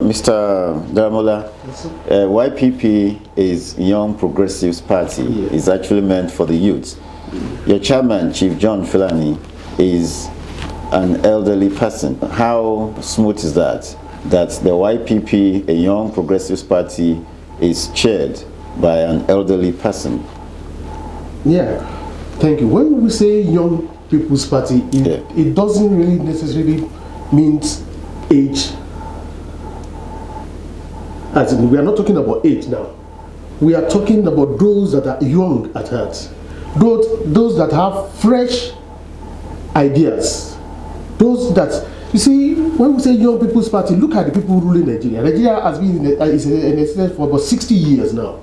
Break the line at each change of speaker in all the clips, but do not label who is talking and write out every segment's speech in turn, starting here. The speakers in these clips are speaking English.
Mr. Daramola, YPP is Young Progressives Party.
Yes.
It's actually meant for the youth. Your chairman, Chief John Filani, is an elderly person. How smooth is that? That the YPP, a Young Progressives Party, is chaired by an elderly person?
Yeah, thank you. When we say Young People's Party, it doesn't really necessarily mean age. As in, we are not talking about age now. We are talking about those that are young at heart. Those that have fresh ideas. Those that, you see, when we say Young People's Party, look at the people ruling Nigeria. Nigeria has been in existence for about 60 years now.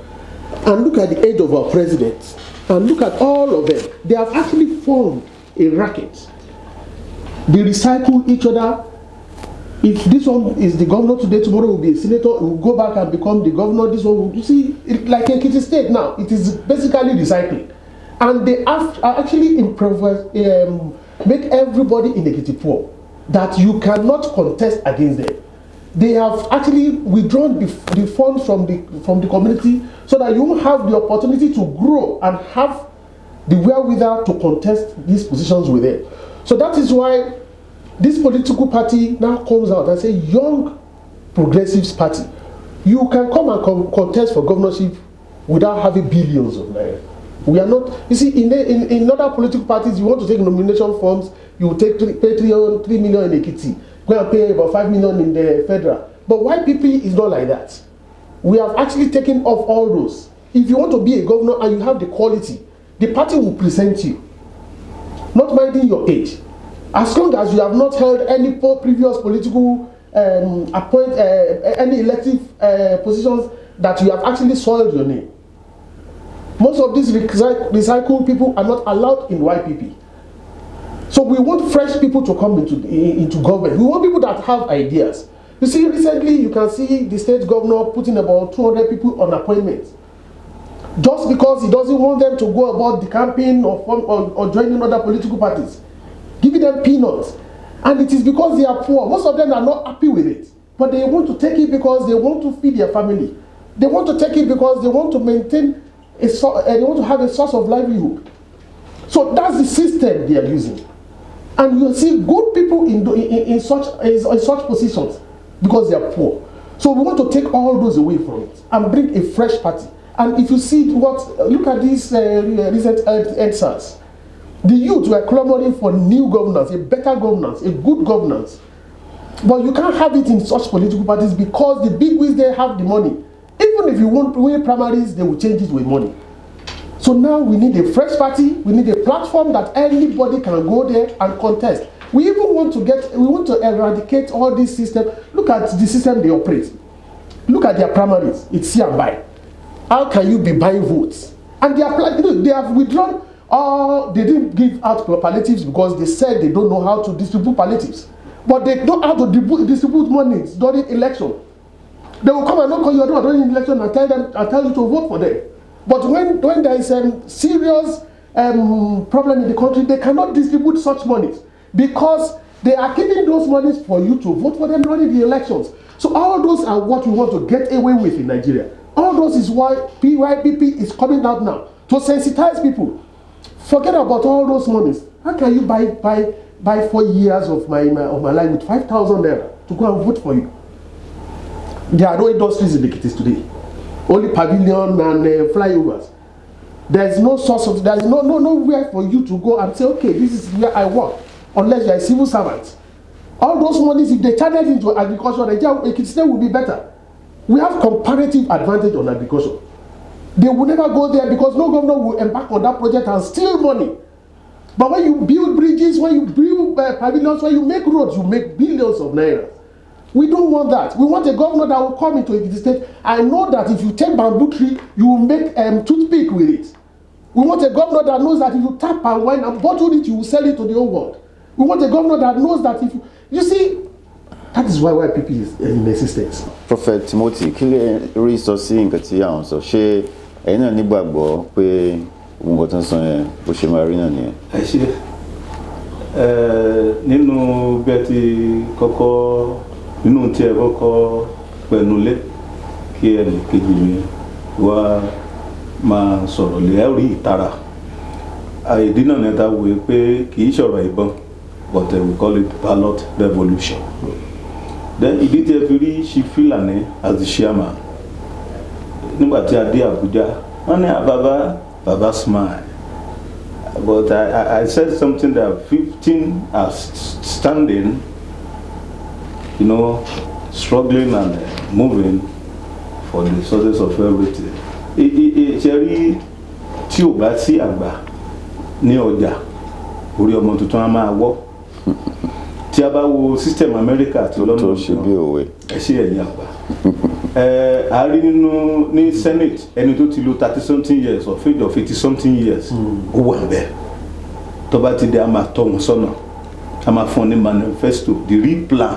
And look at the age of our president. And look at all of them. They have actually formed a racket. They recycle each other. If this one is the governor today, tomorrow will be a senator, will go back and become the governor. This one will, you see, like in Ekiti State now, it is basically recycling. And they are actually make everybody in Ekiti poor, that you cannot contest against them. They have actually withdrawn the funds from the community so that you won't have the opportunity to grow and have the wherewithal to contest these positions with them. So that is why this political party now comes out and says, Young Progressives Party, you can come and contest for governorship without having billions of naira. We are not, you see, in other political parties, you want to take nomination forms, you will pay 3 million in Ekiti, go and pay about 5 million in the federal. But YPP is not like that. We have actually taken off all those. If you want to be a governor and you have the quality, the party will present you, not minding your age. As long as you have not held any previous political any elective positions that you have actually soiled your name. Most of these recycled people are not allowed in YPP. So we want fresh people to come into government. We want people that have ideas. You see, recently you can see the state governor putting about 200 people on appointments. Just because he doesn't want them to go about the campaign or joining other political parties. Giving them peanuts. And it is because they are poor. Most of them are not happy with it. But they want to take it because they want to feed their family. They want to take it because they want to maintain they want to have a source of livelihood. So that's the system they are using. And you'll see good people in such positions because they are poor. So we want to take all those away from it and bring a fresh party. And if you see look at these recent EndSARS. The youth were clamoring for new governance, a better governance, a good governance. But you can't have it in such political parties because the big wigs, they have the money. Even if you want win primaries, they will change it with money. So now we need a fresh party, we need a platform that anybody can go there and contest. We even want to eradicate all this system. Look at the system they operate. Look at their primaries, it's see and buy. How can you be buying votes? And they have withdrawn. They didn't give out palliatives because they said they don't know how to distribute palliatives. But they know how to distribute money during election. They will come and knock on your door during election and tell you to vote for them. But when there is a serious problem in the country, they cannot distribute such monies because they are keeping those monies for you to vote for them during the elections. So all those are what we want to get away with in Nigeria. All those is why YPP is coming out now to sensitize people. Forget about all those monies. How can you buy 4 years of my life with 5,000 naira to go and vote for you? There are no industries in the Ekiti today. Only pavilion and flyovers. There is no source of, there is nowhere for you to go and say, okay, this is where I work, unless you are a civil servant. All those monies, if they channel into agriculture, Ekiti State will be better. We have comparative advantage on agriculture. They will never go there because no governor will embark on that project and steal money. But when you build bridges, when you build pavilions, when you make roads, you make billions of naira. We don't want that. We want a governor that will come into Ekiti State. I know that if you take bamboo tree, you will make toothpick with it. We want a governor that knows that if you tap and wine and bottle it, you will sell it to the whole world. We want a governor that knows that if you see, that is why YPP is in existence.
Prophet Timothy, kí lè rí sọ sí nǹkan tí àwọn sọ ṣé ẹ̀yin náà nígbàgbọ́ pé nǹkan tó ń sọ yẹn bó ṣe máa rí náà nìyẹn.
Ẹ ṣé nínú bí ẹ ti kọ́kọ́ nínú tí ẹ kọ́kọ́ pẹnulé kí ẹnì kejì mi wá máa sọ̀rọ̀ lé ẹ rí ìtara ìdí náà ní ẹ̀ta wòye pé kì í ṣọ̀rọ̀ ìbọn but we call it ballot revolution. Then ìdí tí ẹ fi rí Chief Filani as the chairman nígbà tí a dé Abuja wọ́n ní baba smile but I said something that 15 are standing, you know, struggling and moving for the sources of everything. Ṣe rí tí ò bá sí àgbà ní ọjà orí ọmọ tuntun á máa wọ́. Tí a bá wo system America àti ọlọ́mọ ẹ ṣe ẹ̀yìn àgbà. A rí nínú ní Senate ẹni tó ti lò 30-something years of age of 80-something years ó wà bẹ́ẹ̀. Tó bá ti dé a máa tọ́ wọn sọ́nà, a máa fún ní manifesto, the real plan,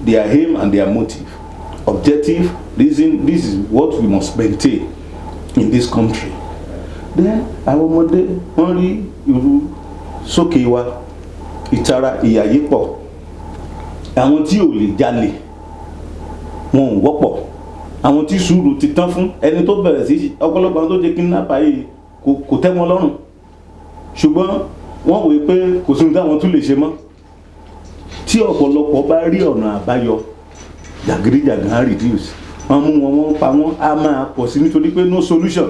their aim and their motive, objective, reason. This is what we must maintain in this country. Then àwọn ọmọdé wọ́n rí irú sókè wa ìtara ìyà yìí pọ̀, àwọn tí ò lè jalè wọn ò wọ́pọ̀, àwọn tí sùúrù ti tán fún ẹni tó bẹ̀rẹ̀ sí ọ̀pọ̀lọpọ̀ àwọn tó jẹ́ kidnapper yìí kò tẹ́ wọn lọ́rùn, ṣùgbọ́n wọ́n wòye pé kò sí ohun táwọn tún lè ṣe mọ́. Tí ọ̀pọ̀lọpọ̀ bá rí ọ̀nà àbáyọ jàgídíjàgan á reduce, wọ́n mú wọn wọ́n pa wọ́n á máa pọ̀ sí nítorí pé no solution.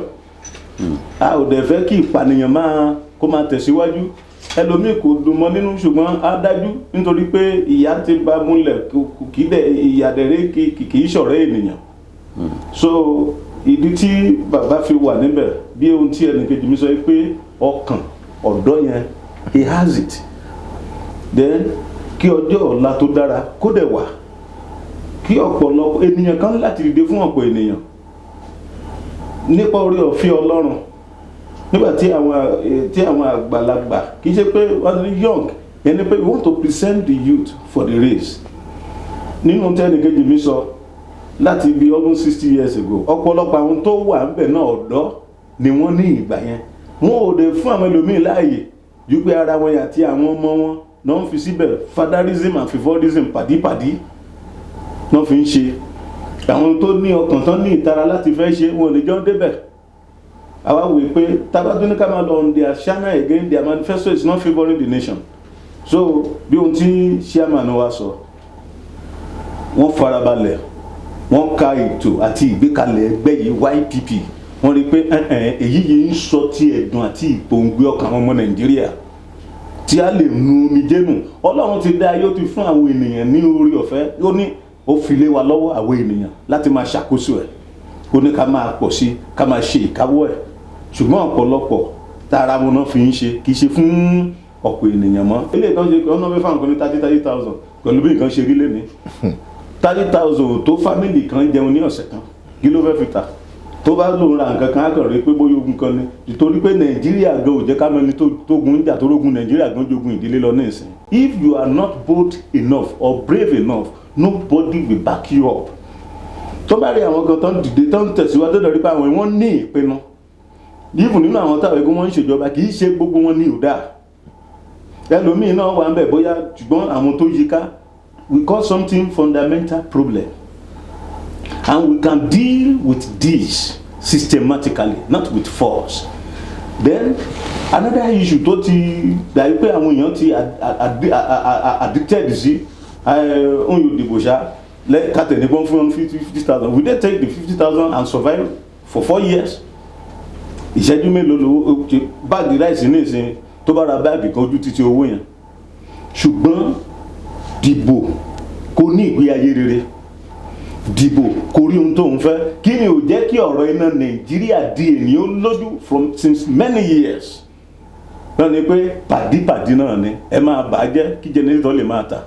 A ò dẹ̀ fẹ́ kí ìpànìyàn kó máa tẹ̀síwájú. Ẹlòmíì kò dùn mọ́ nínú ṣùgbọ́n á dájú nítorí pé ìyà ti bá múlẹ̀ kì í dẹ̀ ìyàdẹ̀rẹ́ kì í ṣọ̀rẹ́ ènìyàn. So ìdí tí bàbá fi wà níbẹ̀ bí ohun tí ẹnìkejì mi sọ pé ọkàn ọ̀dọ́ yẹn he has it. Then kí ọjọ́ ọ̀la tó dára kó dẹ̀ wà, kí ọ̀pọ̀lọpọ̀ ènìyàn kan láti dìde fún ọ̀pọ̀ ènìyàn nípa orí ọ̀fẹ́ Ọlọ́run. Nígbà tí àwọn àgbàlagbà kì í ṣe pé wọ́n ní young ẹni pé we want to present the youth for the race. Nínú tẹ́nì kejì mi sọ láti bí almost 60 years ago ọ̀pọ̀lọpọ̀ àwọn tó wà ń bẹ̀ náà ọ̀dọ́ ni wọ́n ní ìgbà yẹn. Wọ́n ò dé fún àwọn ẹlòmíì láàyè ju pé ara wọn àti àwọn ọmọ wọn náà ń fi síbẹ̀ fatherism and favorism pàdípàdí náà fi ń ṣe. Àwọn tó ní ọkàn tán ní ìtara láti fẹ́ ṣe wọn ò ní jọ débẹ̀. Àwa wò pé tabatuni ká máa lọ on their channel again, their manifesto is not favouring the nation. So bí ohun tí chairman wa sọ, wọ́n farabalẹ̀, wọ́n ka ètò àti ìgbékalẹ̀ ẹgbẹ́ yìí YPP, wọ́n rí pé èyí yìí ń sọ ti ẹ̀dùn àti ìpòǹgbẹ ọkàn ọmọ Nàìjíríà tí a lè nu omijé nù. Ọlọ́run ti dá ayé, ó ti fún àwọn ènìyàn ní orí ọ̀fẹ́, ó ní ó fi lé wa lọ́wọ́ àwọn ènìyàn láti máa ṣàkóso ẹ̀, ó ní ká máa pọ̀ sí, ká máa ṣe ìkáwọ́ ẹ̀. Ṣùgbọ́n ọ̀pọ̀lọpọ̀ tara wọn náà fi ń ṣe kì í ṣe fún ọ̀pọ̀ ènìyàn mọ́. Ilé ìtàn ṣe ọ̀nà mẹ́fà nǹkan ní 30,000 pẹ̀lú bí nǹkan ṣe rí lé ní 30,000 tó fámìlì kan jẹun ní ọ̀sẹ̀ kan, kí ló fẹ́ fi tà? Tó bá lòun ra nǹkan kan á kàn rí pé bóyá ogun kan ni, nítorí pé Nàìjíríà gan ò jẹ́ ká mẹ́ni tó gun ń jà tó rógun Nàìjíríà gan jogun ìdílé lọ ní ìsìn. If you are not bold enough or brave enough, nobody will back you up. Tó bá rí àwọn kan tán dìde tán tẹ̀síwájú tó dọ̀rí pé àwọn wọ́n ní ìpinnu. Even nínú àwọn táwọn ẹgbẹ́ wọn ń ṣèjọba kì í ṣe gbogbo wọn ní ìdá. Ẹlòmíì náà wà ń bẹ̀ bóyá ṣùgbọ́n àwọn tó yíká, we call something fundamental problem. And we can deal with this systematically, not with force. Then another issue tó ti dàbí pé àwọn èèyàn ti addicted sí ohun yóò dìbò ṣá kàtẹ́ ní wọ́n fún 50,000. We dey take the 50,000 and survive for 4 years. Ìṣẹ́jú mélòó lówó báàgì ráìsì ní ìsìn tó bá ra báàgì kan ojú títí owó yẹn. Ṣùgbọ́n dìbò kò ní ìgbé ayé rere, dìbò kò rí ohun tó ń fẹ́. Kí ni ò jẹ́ kí ọ̀rọ̀ iná Nàìjíríà di ènìyàn lójú since many years? Náà ni pé pàdípàdí náà ni ẹ máa bàjẹ́ kí jẹnẹrétọ̀ lè máa tà.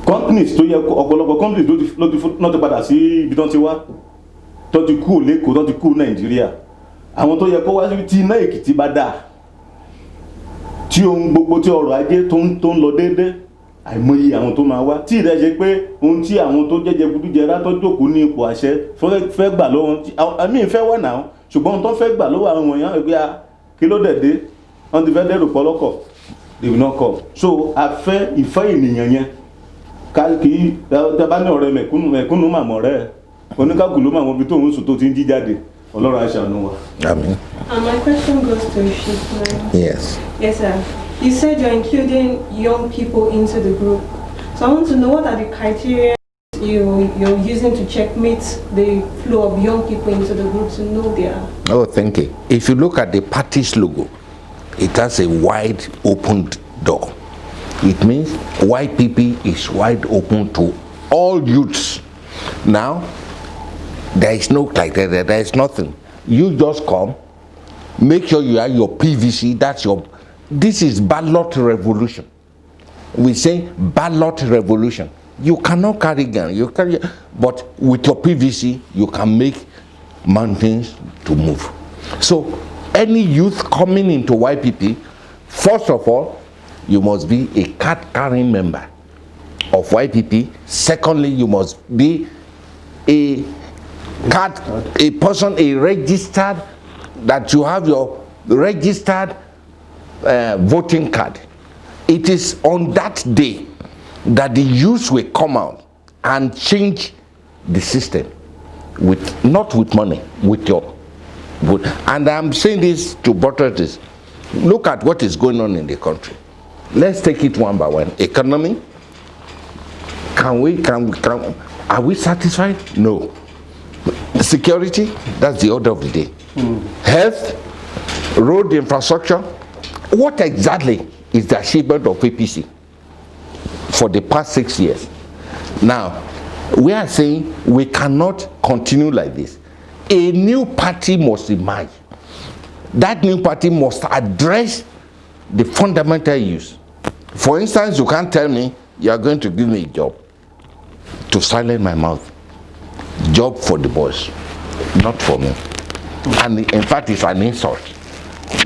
Companies tó yẹ ọ̀pọ̀lọpọ̀ companies ló ti padà sí ibi tó ti wá, tó ti kú l'Ékòó, tó ti kú Nàìjíríà. Àwọn tó yẹ kó wá síbi tí iná Èkìtì bá dáa, tí ohun gbogbo tí ọrọ̀ ajé tó ń lọ déédéé, àìmọye àwọn tó máa wá. Tí ìdẹ́ ṣe pé ohun tí àwọn tó jẹ́jẹ́ gbúdújẹrá tó jókòó ní ipò àṣẹ fẹ́ gbà lọ́wọ́ àmì ìfẹ́ wà náà, ṣùgbọ́n tó fẹ́ gbà lọ́wọ́ àwọn èèyàn ẹgbẹ́ kí ló dẹ̀ dé, wọ́n ti fẹ́ dẹ́rù pọ́lọ́kọ̀, they will not come. So a fẹ́ ìfẹ́ ènìyàn yẹn kí tẹ́bá ní ọ̀rẹ́ mẹ̀kúnnù màmọ́ rẹ̀ oníkàkù ló màmọ́ bí tóun sùn tó ti ń jí jáde ọlọ́run á ṣàánú wa.
Amen.
My question goes to Shikman.
Yes.
Yes, sir. You said you're including young people into the group. So I want to know what are the criteria you're using to checkmate the flow of young people into the group to know their...
Oh, thank you. If you look at the party's logo, it has a wide opened door. It means YPP is wide open to all youths. Now, there is no criteria, there is nothing. You just come, make sure you have your PVC, this is ballot revolution. We say ballot revolution. You cannot carry gun, but with your PVC, you can make mountains to move. So, any youth coming into YPP, first of all, you must be a card-carrying member of YPP. Secondly, you must be a registered, that you have your registered voting card. It is on that day that the youth will come out and change the system, not with money, with your vote. And I'm saying this to buttress this. Look at what is going on in the country. Let's take it one by one. Economy, are we satisfied? No. Security, that's the order of the day. Health, road infrastructure. What exactly is the achievement of APC for the past 6 years? Now, we are saying we cannot continue like this. A new party must emerge. That new party must address the fundamental issues. For instance, you can't tell me you are going to give me a job to silence my mouth. Job for the boys, not for me. And in fact, it's an insult.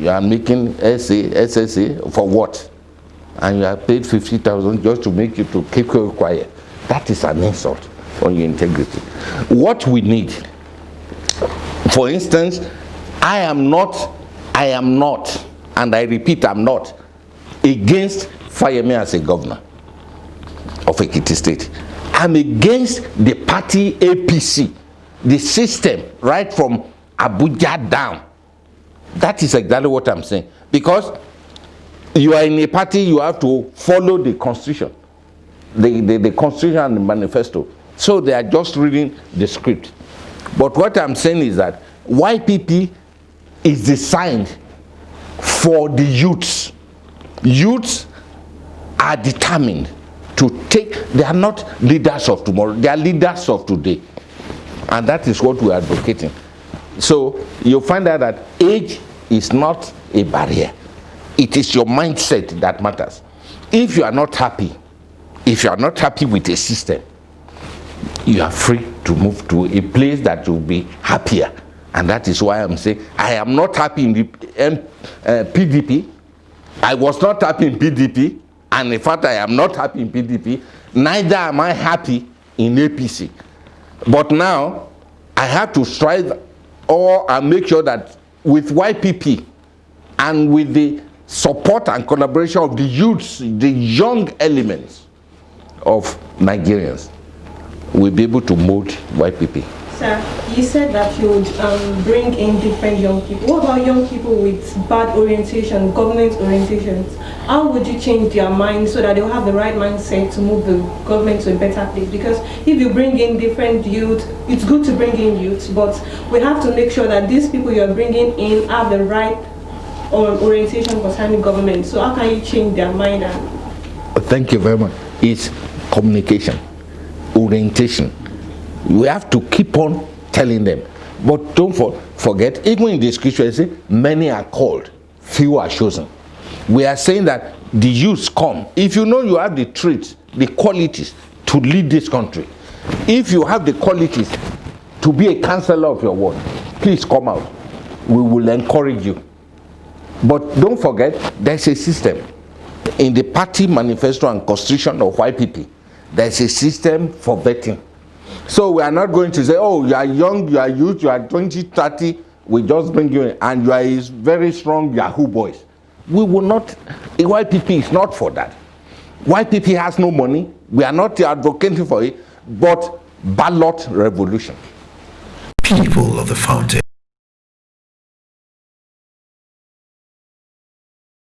You are making SSA for what? And you are paid 50,000 just to make you to keep quiet. That is an insult on your integrity. What we need, for instance, I am not, and I repeat, I'm not against Fayemi as a governor of Ekiti State. I'm against the party APC, the system, right from Abuja down. That is exactly what I'm saying. Because you are in a party, you have to follow the constitution, the constitution and the manifesto. So they are just reading the script. But what I'm saying is that YPP is designed for the youths. Youths are determined to take, they are not leaders of tomorrow, they are leaders of today. And that is what we are advocating. So you'll find out that age is not a barrier. It is your mindset that matters. If you are not happy, with a system, you are free to move to a place that will be happier. And that is why I'm saying I am not happy in the PDP. I was not happy in PDP. And in fact, I am not happy in PDP. Neither am I happy in APC. But now, I have to strive and make sure that with YPP and with the support and collaboration of the youths, the young elements of Nigerians, we'll be able to mold YPP.
Sir, you said that you would bring in different young people. What about young people with bad orientation, government orientations? How would you change their minds so that they'll have the right mindset to move the government to a better place? Because if you bring in different youth, it's good to bring in youth, but we have to make sure that these people you're bringing in have the right orientation concerning government. So how can you change their mind?
Thank you very much. It's communication, orientation. We have to keep on telling them. But don't forget, even in the scripture, say, many are called, few are chosen. We are saying that the youths come. If you know you have the traits, the qualities to lead this country, if you have the qualities to be a counselor of your ward, please come out. We will encourage you. But don't forget, there's a system. In the party manifesto and constitution of YPP, there's a system for vetting. So we are not going to say, oh, you are young, you are youth, you are 20, 30, we just bring you in, and you are a very strong Yahoo boys. We will not, YPP is not for that. YPP has no money, We are not advocating for it, but ballot revolution.
People of the Fountain.